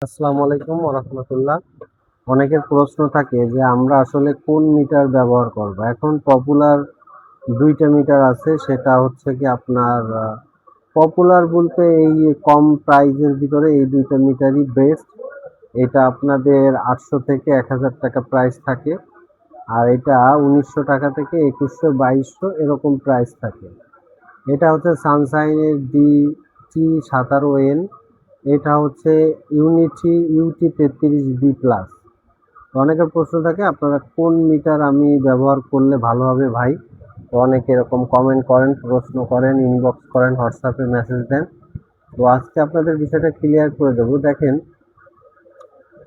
আসসালামু আলাইকুম ওয়া রাহমাতুল্লাহ। অনেকের প্রশ্ন থাকে যে আমরা আসলে কোন মিটার ব্যবহার করব। এখন পপুলার দুইটা মিটার আছে, সেটা হচ্ছে কি আপনার পপুলার বলতে এই কম প্রাইজের ভিতরে এই দুইটা মিটারই বেস্ট। এটা আপনাদের 800 থেকে 1000 টাকা প্রাইস থাকে, আর এটা 1900 টাকা থেকে 2100 2200 এরকম প্রাইস থাকে। এটা হচ্ছে সানশাইনের DT17N, এটা হচ্ছে ইউনিটি UT33B+। অনেকের প্রশ্ন থাকে আপনারা কোন মিটার আমি ব্যবহার করলে ভালো হবে ভাই। তো অনেকে এরকম কমেন্ট করেন, প্রশ্ন করেন, ইনবক্স করেন, হোয়াটসঅ্যাপে মেসেজ দেন। তো আজকে আপনাদের বিষয়টা ক্লিয়ার করে দেবো। দেখেন,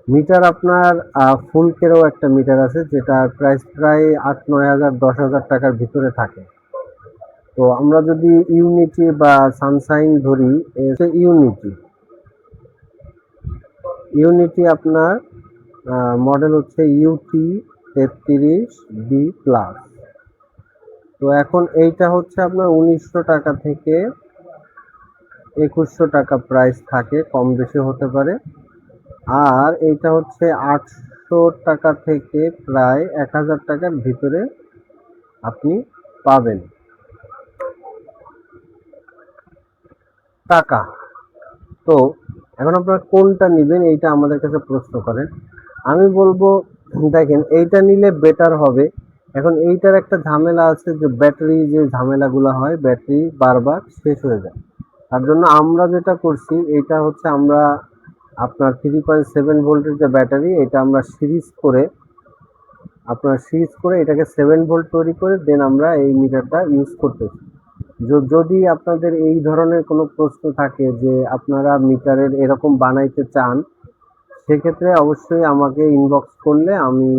মিটার আপনার ফুলকেরও একটা মিটার আছে, যেটার প্রাইস প্রায় 8-9 হাজার 10 হাজার টাকার ভিতরে থাকে। তো আমরা যদি ইউনিটি বা সানশাইন ধরি, ইউনিটি ইউনিটি আপনার মডেল হচ্ছে UT33B+। তো এখন এইটা হচ্ছে আপনার 1900 টাকা থেকে 2100 টাকা প্রাইস থাকে, কম বেশি হতে পারে। আর এইটা হচ্ছে 800 টাকা থেকে প্রায় 1000 টাকার ভিতরে আপনি পাবেন টাকা। তো এখন আপনারা কোনটা নেবেন এইটা আমাদের কাছে প্রশ্ন করেন। আমি বলবো দেখেন, এইটা নিলে বেটার হবে। এখন এইটার একটা ঝামেলা আছে যে ব্যাটারি, যে ঝামেলাগুলো হয়, ব্যাটারি বারবার শেষ হয়ে যায়। তার জন্য আমরা যেটা করছি, এটা হচ্ছে আমরা আপনার 3.7 ভোল্টের যে ব্যাটারি, এটা আমরা সিরিজ করে এটাকে 7 ভোল্ট তৈরি করে দেন আমরা এই মিটারটা ইউজ করতেছি। যদি আপনাদের এই ধরনের কোনো প্রশ্ন থাকে যে আপনারা মিটারের এরকম বানাইতে চান, সেক্ষেত্রে অবশ্যই আমাকে ইনবক্স করলে আমি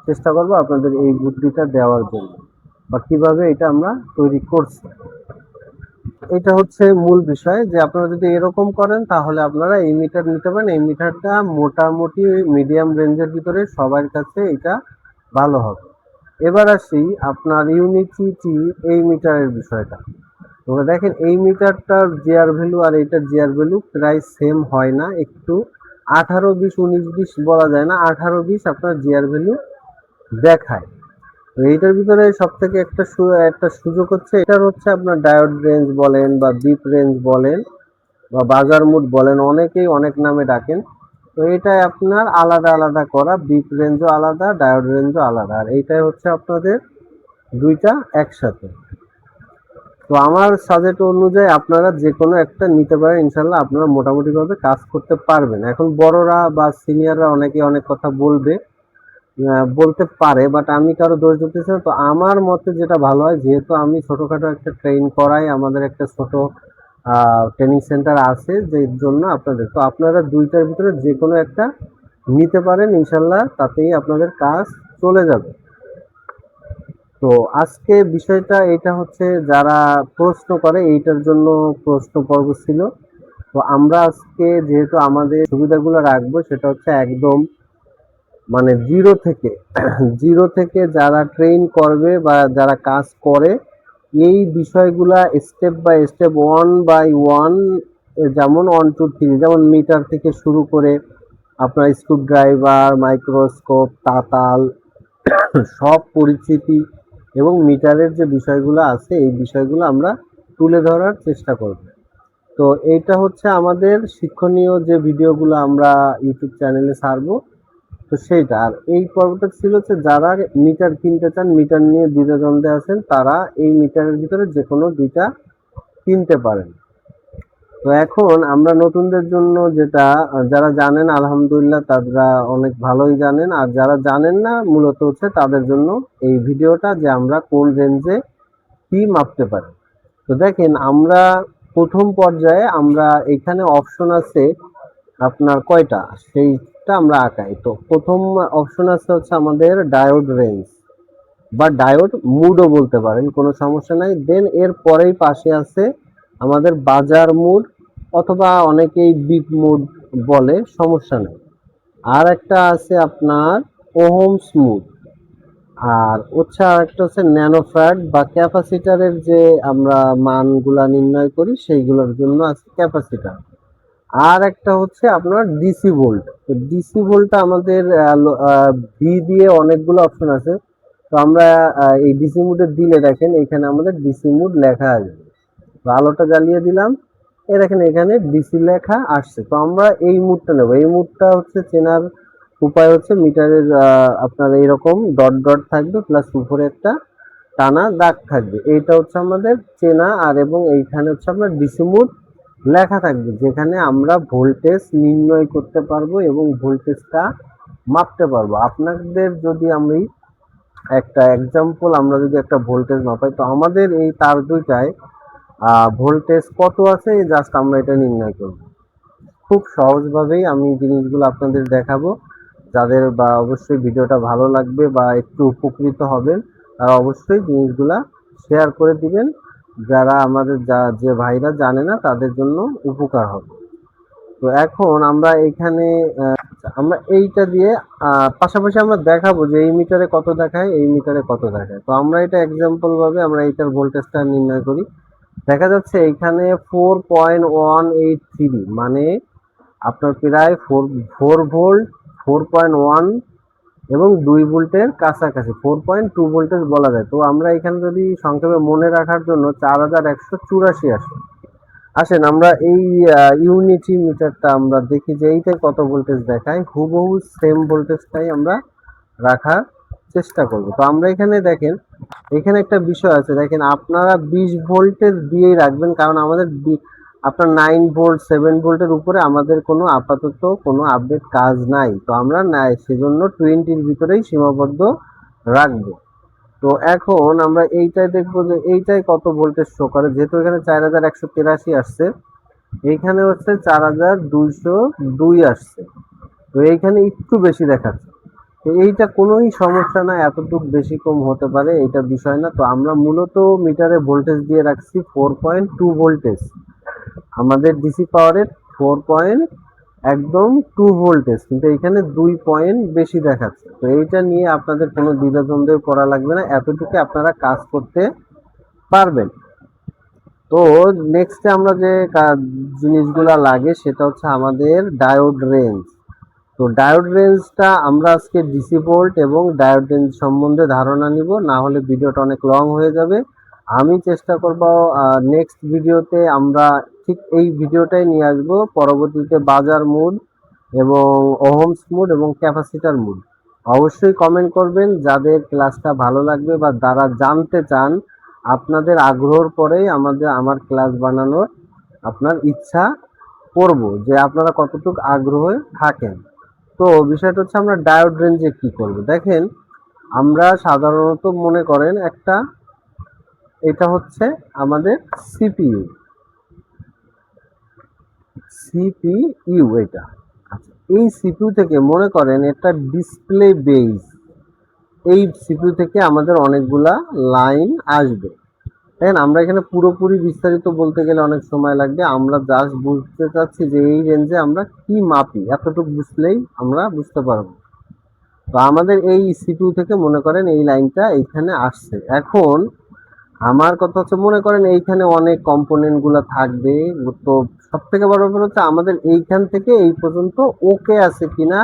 চেষ্টা করব আপনাদের এই বুদ্ধিটা দেওয়ার জন্য, বা কিভাবে এটা আমরা তৈরি করছি। এটা হচ্ছে মূল বিষয়, যে আপনারা যদি এরকম করেন তাহলে আপনারা এই মিটার নিতে পারেন। এই মিটারটা মোটামুটি মিডিয়াম রেঞ্জের ভিতরে সবার কাছে এটা ভালো হবে। এবার আসি আপনার ইউনিটি এই মিটারের বিষয়টা। তোমরা দেখেন, এই মিটারটার জিআর ভ্যালু আর এইটার জিআর ভ্যালু প্রায় সেম হয় না, একটু 18-20 19-20 বলা যায় না, 18-20 আপনার জিআর ভ্যালু দেখায়। তো এইটার ভিতরে সব থেকে একটা সুযোগ হচ্ছে, এটার হচ্ছে আপনার ডায়োড রেঞ্জ বলেন বা বিপ রেঞ্জ বলেন বা বাজার মুড বলেন, অনেকেই অনেক নামে ডাকেন। তো এটাই আপনার আলাদা আলাদা করা, বিপ রেঞ্জও আলাদা, ডায়োড রেঞ্জও আলাদা, আর এইটাই হচ্ছে আপনাদের দুইটা একসাথে। তো আমার সাজেট অনুযায়ী আপনারা যে কোনো একটা নিতে পারেন, ইনশাল্লাহ আপনারা মোটামুটিভাবে কাজ করতে পারবেন। এখন বড়রা বা সিনিয়ররা অনেকে অনেক কথা বলতে পারে, বাট আমি কারো দোষ দিতেছি না। তো আমার মতে যেটা ভালো হয়, যেহেতু আমি ছোটোখাটো একটা ট্রেন করাই, আমাদের একটা ছোট ট্রেনিং সেন্টার আছে, যে জন্য আপনারা দুইটার ভিতরে যে কোনো একটা নিতে পারেন, ইনশাল্লাহ তাতেই আপনাদের কাজ চলে যাবে। তো আজকে বিষয়টা এটা হচ্ছে, যারা প্রশ্ন করে এইটার জন্য প্রশ্ন পর্ব ছিল। তো আমরা আজকে যেহেতু আমাদের সুবিধাগুলো রাখবো, সেটা হচ্ছে একদম মানে জিরো থেকে যারা ট্রেন করবে বা যারা কাজ করে, এই বিষয়গুলা স্টেপ বাই স্টেপ, 1 by 1, যেমন 1 2 3, যেমন মিটার থেকে শুরু করে আপনার স্ক্রু ড্রাইভার, মাইক্রোস্কোপ, তাতাল, সব পরিচিতি এবং মিটারের যে বিষয়গুলো আছে, এই বিষয়গুলো আমরা তুলে ধরার চেষ্টা করব। তো এইটা হচ্ছে আমাদের শিক্ষণীয় যে ভিডিওগুলো আমরা ইউটিউব চ্যানেলে ছাড়বো। তো সেইটা, আর এই পর্বটা ছিল হচ্ছে যারা মিটার কিনতে চান, মিটার নিয়ে দ্বিধাদ্বন্দ্বে আছেন, তারা এই মিটারের ভিতরে যে কোনো দুইটা কিনতে পারেন। তো এখন আমরা নতুনদের জন্য যেটা, যারা জানেন আলহামদুলিল্লাহ তারা অনেক ভালোই জানেন, আর যারা জানেন না মূলত হচ্ছে তাদের জন্য এই ভিডিওটা, যে আমরা কোন রেঞ্জে কি মাপতে পারি। তো দেখেন, আমরা প্রথম পর্যায়ে আমরা এখানে অপশন আছে আপনার কয়টা, সেইটা আমরা আঁকাই। তো প্রথম অপশন আছে হচ্ছে আমাদের ডায়োড রেঞ্জ বা ডায়োড মুডও বলতে পারেন, কোনো সমস্যা নাই। দেন এর পরেই পাশে আছে আমাদের বাজার মুড, অথবা অনেকেই বিট মুড বলে, সমস্যা নেই। আর একটা আছে আপনার ওহমস মুড, আর হচ্ছে আরেকটা হচ্ছে ন্যানোফ্যারাড বা ক্যাপাসিটারের যে আমরা মানগুলা নির্ণয় করি, সেইগুলোর জন্য আছে ক্যাপাসিটার। আর একটা হচ্ছে আপনার ডিসি ভোল্ট। তো ডিসি ভোল্টটা আমাদের ভি দিয়ে অনেকগুলো অপশন আছে। তো আমরা এই ডিসি মোডে দিলে দেখেন এখানে আমাদের ডিসি মোড লেখা আসবে। তো আলোটা জ্বালিয়ে দিলাম, এই দেখেন এখানে ডিসি লেখা আসছে। তো আমরা এই মুডটা নেব। এই মুডটা হচ্ছে চেনার উপায় হচ্ছে মিটারের আপনার এইরকম ডট ডট থাকবে, প্লাস উপরে একটা টানা দাগ থাকবে, এইটা হচ্ছে আমাদের চেনা। আর এবং এইখানে হচ্ছে আপনার ডিসি মোড লেখা থাকবে, যেখানে আমরা ভোল্টেজ নির্ণয় করতে পারবো এবং ভোল্টেজটা মাপতে পারবো। আপনাদের যদি আমি একটা এক্সাম্পল, আমরা যদি একটা ভোল্টেজ মাপাই, তো আমাদের এই তার দুইটায় ভোল্টেজ কত আছে জাস্ট আমরা এটা নির্ণয় করব। খুব সহজভাবেই আমি জিনিসগুলো আপনাদের দেখাবো। যাদের বা অবশ্যই ভিডিওটা ভালো লাগবে বা একটু উপকৃত হবেন, তারা অবশ্যই জিনিসগুলা শেয়ার করে দিবেন। যারা আমাদের যে ভাইরা জানে না তাদের জন্য উপকার হবে। তো এখন আমরা এখানে আমরা এইটা দিয়ে পাশাপাশি আমরা দেখাবো যে এই মিটারে কত দেখায়, এই মিটারে কত দেখায়। তো আমরা এটা এক্সাম্পল ভাবে আমরা এইটার ভোল্টেজটা নির্ণয় করি। দেখা যাচ্ছে এইখানে 4.183, মানে আপনার প্রায় ফোর ভোল্ট, 4.1 এবং 2 ভোল্টের কাছাকাছি, 4.2 ভোল্টেজ বলা যায়। তো আমরা এখানে যদি সংক্ষেপে মনে রাখার জন্য 4184 আসে। আসেন আমরা এই ইউনিটি মিটারটা আমরা দেখি যে এইটাই কত ভোল্টেজ দেখায়, হুবহু সেম ভোল্টেজটাই আমরা রাখার চেষ্টা করব। তো আমরা এখানে দেখেন, এখানে একটা বিষয় আছে, দেখেন আপনারা 20 ভোল্টের দিয়েই রাখবেন, কারণ আমাদের আপনার 9 ভোল্ট 7 ভোল্টের উপরে আমাদের কোনো আপাতত কোনো আপডেট কাজ নাই। তো আমরা সেজন্য 20-র ভিতরেই সীমাবদ্ধ রাখবো। তো এখন আমরা এইটাই দেখবো যে এইটাই কত ভোল্টেজ শো করে, যেহেতু এখানে 4183 আসছে, এইখানে হচ্ছে 4202 আসছে। তো এইখানে একটু বেশি দেখাচ্ছে। তো এইটা কোনোই সমস্যা না, এতটুকু বেশি কম হতে পারে, এটা বিষয় না। তো আমরা মূলত মিটারে ভোল্টেজ দিয়ে রাখছি 4.2 ভোল্টেজ, আমাদের ডিসি পাওয়ারের 4.2 ভোল্টেজ, কিন্তু এখানে 2 পয়েন্ট বেশি দেখাচ্ছে। তো এইটা নিয়ে আপনাদের কোনো দ্বিধাদ্বন্দ্বে পড়া লাগবে না, এতটুকু আপনারা কাজ করতে পারবেন। তো নেক্সটে আমরা যে জিনিসগুলা লাগে সেটা হচ্ছে আমাদের ডায়োড রেঞ্জ। তো ডায়োড রেঞ্জটা আমরা আজকে ডিসি ভোল্ট এবং ডায়োড রেঞ্জ সম্বন্ধে ধারণা নিব, না হলে ভিডিওটা অনেক লং হয়ে যাবে। আমি চেষ্টা করব নেক্সট ভিডিওতে আমরা ঠিক এই ভিডিওটাই নিয়ে আসব, পরবর্তীতে বাজার মুড এবং ওহমস মুড এবং ক্যাপাসিটার মুড। অবশ্যই কমেন্ট করবেন যাদের ক্লাসটা ভালো লাগবে বা যারা জানতে চান, আপনাদের আগ্রহর পরেই আমার ক্লাস বানানোর আপনার ইচ্ছা করব, যে আপনারা কতটুকু আগ্রহে থাকেন। তো বিষয়টা হচ্ছে আমরা ডায়োড রেঞ্জে কি করব। দেখেন আমরা সাধারণত মনে করেন একটা, এটা হচ্ছে আমাদের সিপিইউ, সিপিইউ এটা। আচ্ছা, এই সিপিইউ থেকে মনে করেন একটা ডিসপ্লে বেস, এই সিপিইউ থেকে আমাদের অনেকগুলা লাইন আসবে। দেখেন আমরা এখানে পুরোপুরি বিস্তারিত বলতে গেলে অনেক সময় লাগবে, আমরা জাস্ট বুঝতে চাচ্ছি যে এই রেঞ্জে আমরা কি মাপি, এতটুকু বুঝলেই আমরা বুঝতে পারবো। তো আমাদের এই সিপিইউ থেকে মনে করেন এই লাইনটা এইখানে আসছে। এখন আমার কথা হচ্ছে মনে করেন এইখানে অনেক কম্পোনেন্ট গুলা থাকবে। তো সব থেকে বড় ব্যাপার হচ্ছে আমাদের এইখান থেকে এই পর্যন্ত ওকে আছে কিনা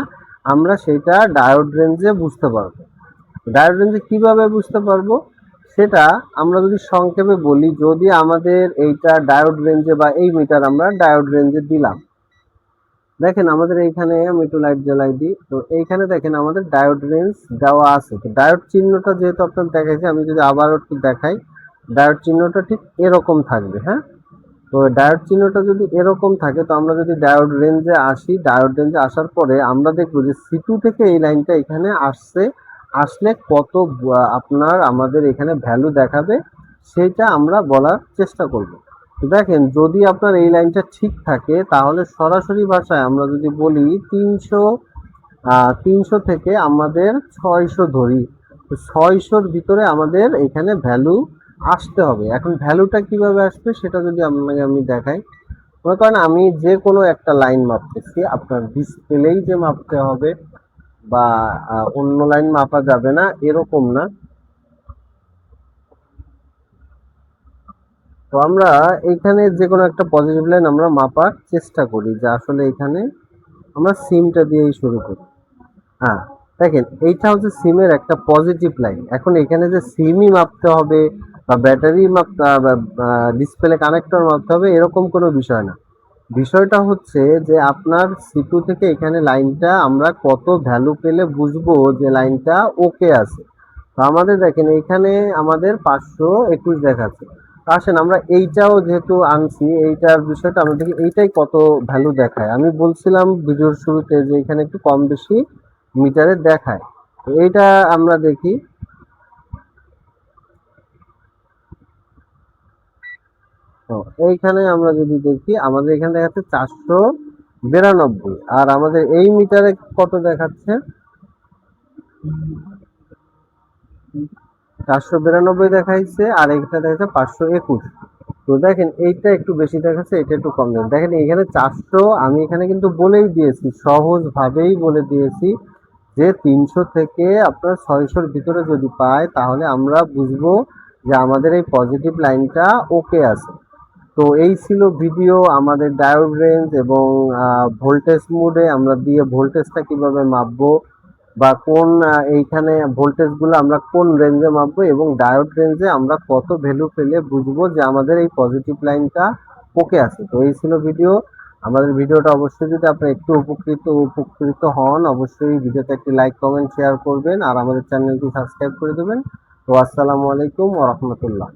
আমরা সেটা ডায়োড রেঞ্জে বুঝতে পারবো। ডায়োড রেঞ্জে কিভাবে বুঝতে পারবো সেটা আমরা যদি সংক্ষেপে বলি, যদি আমাদের এইটা ডায়োড রেঞ্জে বা এই মিটার আমরা ডায়োড রেঞ্জে দিলাম, দেখেন আমাদের এইখানে আমি একটু লাইট জ্বালাই দিই। তো এইখানে দেখেন আমাদের ডায়োড রেঞ্জ দেওয়া আছে। তো ডায়োড চিহ্নটা যেহেতু আপনার দেখাইছে, আমি যদি আবার একটু দেখাই, ডায়োড চিহ্নটা ঠিক এরকম থাকবে। হ্যাঁ, তো ডায়োড চিহ্নটা যদি এরকম থাকে, তো আমরা যদি ডায়োড রেঞ্জে আসি, ডায়োড রেঞ্জে আসার পরে আমরা দেখবো যে সি2 থেকে এই লাইনটা এখানে আসছে, আসলে কত আপনার আমাদের এখানে ভ্যালু দেখাবে সেটা আমরা বলার চেষ্টা করব। তো দেখেন যদি আপনার এই লাইনটা ঠিক থাকে, তাহলে সরাসরি ভাষায় আমরা যদি বলি 300 থেকে আমাদের 600 ধরি, তো 600-র ভিতরে আমাদের এখানে ভ্যালু আসতে হবে। এখন ভ্যালুটা কিভাবে আসবে সেটা যদি আপনাকে আমি দেখাই, মনে করেন আমি যে কোনো একটা লাইন মাপতেছি, আপনার ডিসপ্লেই যে মাপতে হবে বা অন্য লাইন মাপা যাবে না এরকম না। তো আমরা এইখানে যে কোনো একটা পজিটিভ লাইন আমরা মাপার চেষ্টা করি, যে আসলে এখানে আমরা সিমটা দিয়েই শুরু করি। হ্যাঁ, দেখেন এইটা হচ্ছে সিমের একটা পজিটিভ লাইন। এখন এখানে যে সিমই মাপতে হবে বা ব্যাটারি মাপতে, ডিসপ্লে কানেক্টর মাপতে হবে, এরকম কোনো বিষয় না। বিষয়টা হচ্ছে যে আপনার সিটু থেকে এখানে লাইনটা আমরা কত ভ্যালু পেলে বুঝবো যে লাইনটা ওকে আছে। তো আমাদের দেখেন এইখানে আমাদের 521 দেখাচ্ছে। তো আসেন আমরা এইটাও যেহেতু আনছি, এইটার বিষয়টা আমরা দেখি এইটাই কত ভ্যালু দেখায়। আমি বলছিলাম ভিডিওর শুরুতে যে এখানে একটু কম বেশি মিটারে দেখায়। তো এইটা আমরা দেখি। তো এইখানে আমরা যদি দেখি আমাদের এখানে দেখাচ্ছে 492, আর আমাদের এই মিটারে কত দেখাচ্ছে? 492 দেখাইছে, আর এইটা দেখাচ্ছে 521। তো দেখেন এইটা একটু বেশি দেখাচ্ছে, এটা একটু কম দেখাচ্ছে। দেখেন এখানে 400, আমি এখানে কিন্তু বলেই দিয়েছি, সহজ ভাবেই বলে দিয়েছি যে 300 থেকে আপনার 600-র ভিতরে যদি পায় তাহলে আমরা বুঝবো যে আমাদের এই পজিটিভ লাইনটা ওকে আছে। তো এই ছিল ভিডিও, আমাদের ডায়োড রেঞ্জ এবং ভোল্টেজ মোডে আমরা দিয়ে ভোল্টেজটা কিভাবে মাপবো, বা কোন এইখানে ভোল্টেজগুলো আমরা কোন রেঞ্জে মাপবো, এবং ডায়োড রেঞ্জে আমরা কত ভ্যালু পেলে বুঝবো যে আমাদের এই পজিটিভ লাইনটা ওকে আছে। তো এই ছিল ভিডিও। আমাদের ভিডিওটা অবশ্যই যদি আপনি একটু উপকৃত হন, অবশ্যই ভিডিওতে একটি লাইক কমেন্ট শেয়ার করবেন আর আমাদের চ্যানেলটি সাবস্ক্রাইব করে দেবেন। তো আসসালামু আলাইকুম ওয়া রাহমাতুল্লাহ।